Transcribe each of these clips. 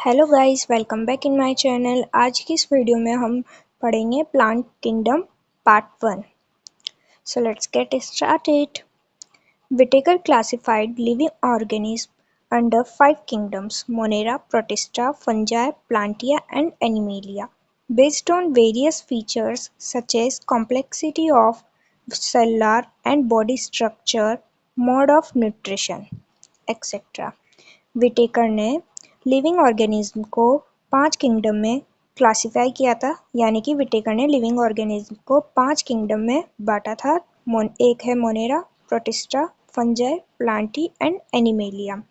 Hello guys, welcome back in my channel. आज की इस वीडियो में हम पढ़ेंगे plant kingdom part 1। So let's get started. Whittaker classified living organisms under 5 kingdoms: Monera, Protista, Fungi, Plantae, and Animalia, based on various features such as complexity of cellular and body structure, mode of nutrition, etc. Whittaker ने living organism को 5 kingdom में classify किया था, यानी कि Whittaker ने living organism को 5 kingdom में बांटा था। एक है Monera, protista, fungi, Plantae and animalia.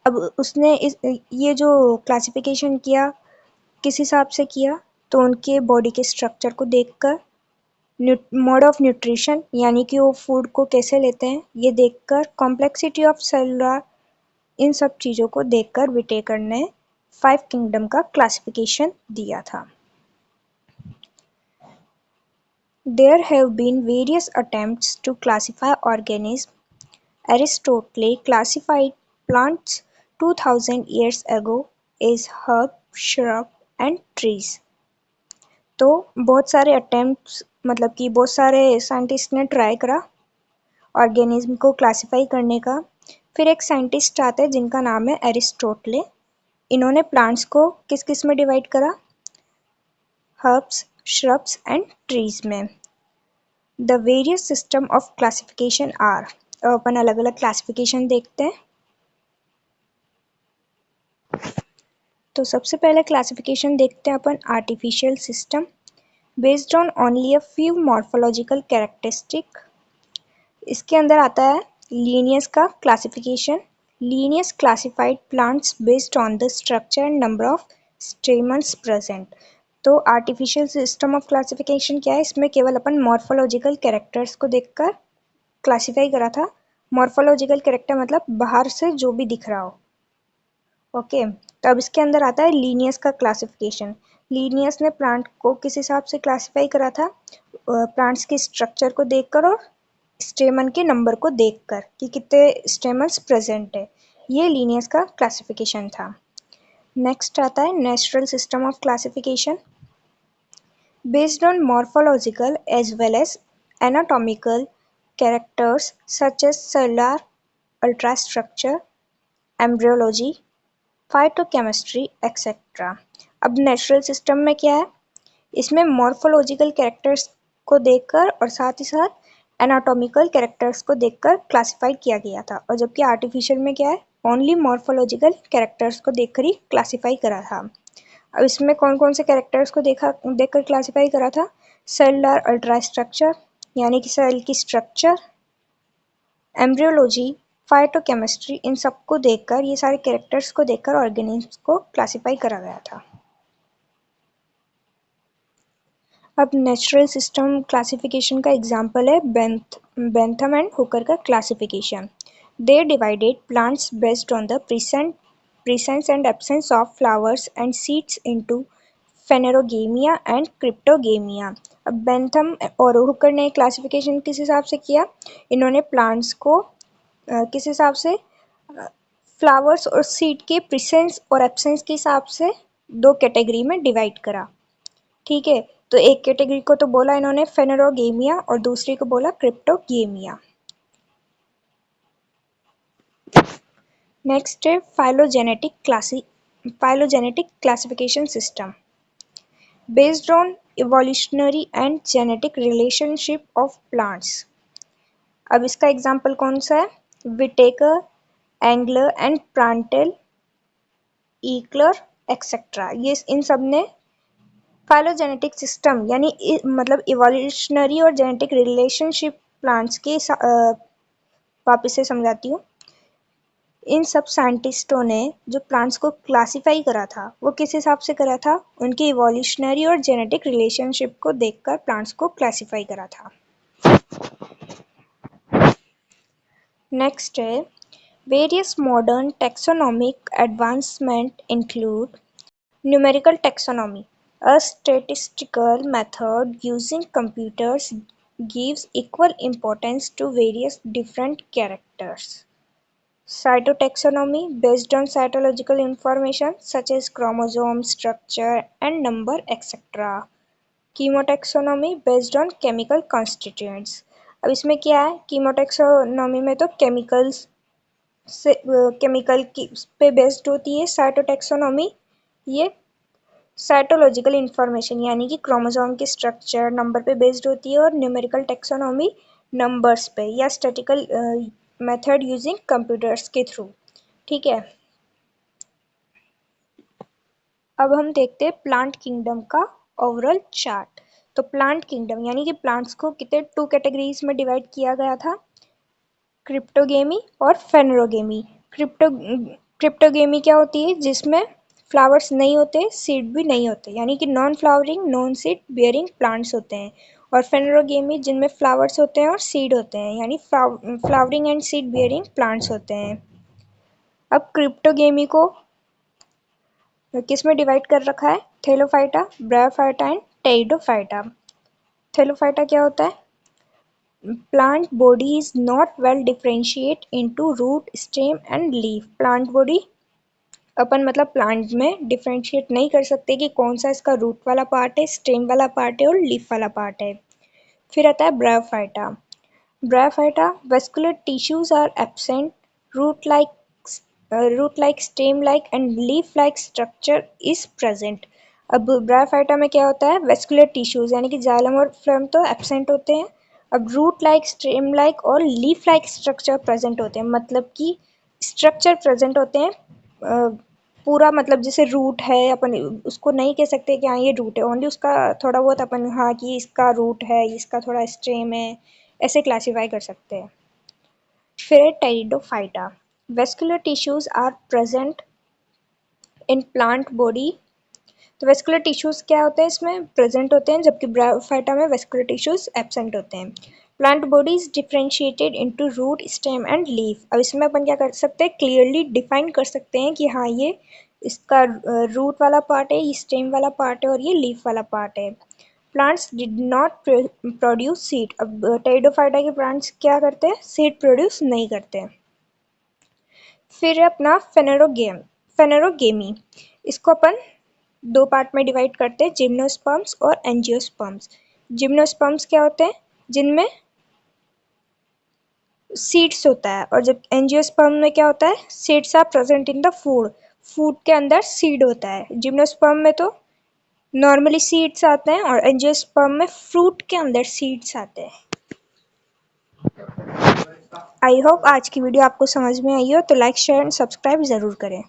अब उसने ये जो क्लासिफिकेशन किया किस हिसाब से किया, तो उनके बॉडी के स्ट्रक्चर को देखकर, मोड ऑफ न्यूट्रिशन यानी कि वो फूड को कैसे लेते हैं ये देखकर, कॉम्प्लेक्सिटी ऑफ सेलुलर, इन सब चीज़ों को देखकर विटेकर ने 5 किंगडम का क्लासिफिकेशन दिया था। There have been various attempts to classify organisms. Aristotle classified plants 2000 years ago as herbs, shrubs and trees. तो बहुत सारे अटेम्प्ट्स, मतलब कि बहुत सारे साइंटिस्ट ने ट्राई करा ऑर्गेनिज्म को क्लासिफाई करने का। फिर एक साइंटिस्ट आते हैं जिनका नाम है एरिस्टोटले। इन्होंने प्लांट्स को किस किस में डिवाइड करा? हर्ब्स, श्रब्स एंड ट्रीज में। The various system of classification are, अब अपन अलग अलग क्लासिफिकेशन देखते हैं। तो सबसे पहले क्लासिफिकेशन देखते हैं अपन artificial system, based on only a few morphological characteristic. इसके अंदर आता है लीनियस का classification. Linnaeus classified plants based on the structure and number of stamens present. तो आर्टिफिशियल सिस्टम ऑफ क्लासिफिकेशन क्या है? इसमें केवल अपन मॉर्फोलॉजिकल कैरेक्टर्स को देखकर क्लासिफाई करा था। मॉर्फोलॉजिकल कैरेक्टर मतलब बाहर से जो भी दिख रहा हो। ओके, तो अब इसके अंदर आता है लीनियस का क्लासिफिकेशन। लीनियस ने प्लांट को किस हिसाब से क्लासिफाई करा था? प्लांट्स के स्ट्रक्चर को देखकर और स्टेमन के नंबर को देखकर कि कितने स्टेमन्स प्रेजेंट है। ये लीनियस का क्लासिफिकेशन था। नेक्स्ट आता है natural system of classification, based on morphological as well as anatomical characters such as cellular ultrastructure, embryology, phytochemistry, etc. अब नेचुरल सिस्टम में क्या है? इसमें मॉर्फोलॉजिकल कैरेक्टर्स को देखकर और साथ ही साथ एनाटॉमिकल कैरेक्टर्स को देखकर क्लासिफाई किया गया था। और जबकि आर्टिफिशियल में क्या है? ओनली मॉर्फोलॉजिकल कैरेक्टर्स को देखकर ही क्लासिफाई करा था। अब इसमें कौन कौन से कैरेक्टर्स को देखकर क्लासिफाई करा था? सेलुलर अल्ट्रास्ट्रक्चर यानी कि सेल की स्ट्रक्चर, एम्ब्रियोलॉजी, फाइटोकेमिस्ट्री, इन सबको देखकर, ये सारे कैरेक्टर्स को देखकर ऑर्गेनिज्म को क्लासिफाई करा गया था। अब नेचुरल सिस्टम क्लासिफिकेशन का एग्जांपल है बेंथम एंड हुकर का classification. They divided plants based on the presence and absence of flowers and seeds into phanerogamia and cryptogamia। अब बेंथम और हुकर ने क्लासिफिकेशन किस हिसाब से किया? इन्होंने प्लांट्स को किस हिसाब से? फ्लावर्स और सीड के प्रेजेंस और एब्सेंस के हिसाब से 2 कैटेगरी में डिवाइड करा। ठीक है, तो एक कैटेगरी को तो बोला इन्होंने फेनेरोगेमिया और दूसरी को बोला क्रिप्टोगेमिया। नेक्स्ट है phylogenetic classification system, based on evolutionary and genetic relationship of plants. अब इसका एग्जांपल कौन सा है? Whittaker, Engler and Prantl, Eichler etcetera. ये इन सब ने फाइलोजेनेटिक सिस्टम यानी मतलब इवोल्यूशनरी और जेनेटिक रिलेशनशिप प्लांट्स के वापस से समझाती हूँ। इन सब साइंटिस्टों ने जो प्लांट्स को क्लासिफाई करा था वो किस हिसाब से करा था? उनकी इवोल्यूशनरी और जेनेटिक रिलेशनशिप को देखकर प्लांट्स को क्लासिफाई करा था। नेक्स्ट है various modern taxonomic advancement include numerical taxonomy, a statistical method using computers gives equal importance to various different characters. Cytotaxonomy based on cytological information such as chromosome, structure and number, etc. Chemotaxonomy based on chemical constituents. अब इसमें क्या है, कीमोटैक्सोनॉमी में तो chemicals से chemical की पे based होती है। साइटोटैक्सोनॉमी ये साइटोलॉजिकल इंफॉर्मेशन यानी कि क्रोमोसोम के स्ट्रक्चर नंबर पे बेस्ड होती है। और न्यूमेरिकल टैक्सोनॉमी नंबर्स पे या स्टैटिकल मेथड यूजिंग कंप्यूटर्स के थ्रू। ठीक है, अब हम देखते हैं प्लांट किंगडम का ओवरऑल चार्ट। तो प्लांट किंगडम यानी कि प्लांट्स को कितने 2 कैटेगरीज में डिवाइड किया गया था, क्रिप्टोगेमी और फेनरोगेमी। क्रिप्टोगेमी क्या होती है, जिसमें फ्लावर्स नहीं होते, सीड भी नहीं होते, यानी कि non flowering non seed bearing plants होते हैं। और फेनरोगेमी जिनमें फ्लावर्स होते हैं और सीड होते हैं, यानी flowering and seed bearing plants होते हैं। अब क्रिप्टोगेमी को किस में डिवाइड कर रखा है, Thallophyta, bryophyta and pteridophyta. Thallophyta क्या होता है, plant body is not well differentiate into root, stem and leaf। plant body अपन मतलब प्लांट में डिफरेंशिएट नहीं कर सकते कि कौन सा इसका रूट वाला पार्ट है, स्टेम वाला पार्ट है और लीफ वाला पार्ट है। फिर आता है bryophyta. Bryophyta vascular tissues are absent, root like stem like and leaf like structure is present. अब ब्रायोफाइटा में क्या होता है, वेस्कुलर टिश्यूज यानी कि जाइलम और फ्लोएम तो एब्सेंट होते हैं। अब रूट लाइक, स्टेम लाइक और लीफ लाइक स्ट्रक्चर प्रेजेंट होते हैं, मतलब कि स्ट्रक्चर प्रेजेंट होते हैं पूरा, मतलब जैसे रूट है, अपन उसको नहीं कह सकते कि हाँ ये रूट है, ओनली उसका थोड़ा बहुत अपन हाँ कि इसका रूट है, इसका थोड़ा स्टेम है, ऐसे क्लासीफाई कर सकते हैं। फिर pteridophyta, vascular tissues are present in plant body. तो वेस्कुलर टिश्यूज क्या होते हैं, इसमें प्रेजेंट होते हैं, जबकि ब्रायोफाइटा में वेस्कुलर टिश्यूज एब्सेंट होते हैं। Plant body is differentiated into root, stem and leaf. अब इसमें अपन क्या कर सकते हैं, क्लियरली डिफाइन कर सकते हैं कि हाँ ये इसका रूट वाला पार्ट है, ये स्टेम वाला पार्ट है और ये लीफ वाला पार्ट है। Plants did not produce seed. अब टेरिडोफाइटा के प्लांट्स क्या करते हैं, सीड प्रोड्यूस नहीं करते। फिर अपना फेनेरोगेमी, इसको अपन 2 पार्ट में डिवाइड करते हैं, जिम्नोस्पर्म्स और एंजियोस्पर्म्स। जिम्नोस्पर्म्स क्या होते हैं, जिनमें सीड्स होता है, और जब एंजियोस्पर्म में क्या होता है, seeds are present in the food, food के अंदर सीड होता है। जिम्नोस्पर्म में तो नॉर्मली सीड्स आते हैं और एंजियोस्पर्म में फ्रूट के अंदर सीड्स आते हैं। आई होप आज की वीडियो आपको समझ में आई हो, तो लाइक शेयर एंड सब्सक्राइब ज़रूर करें।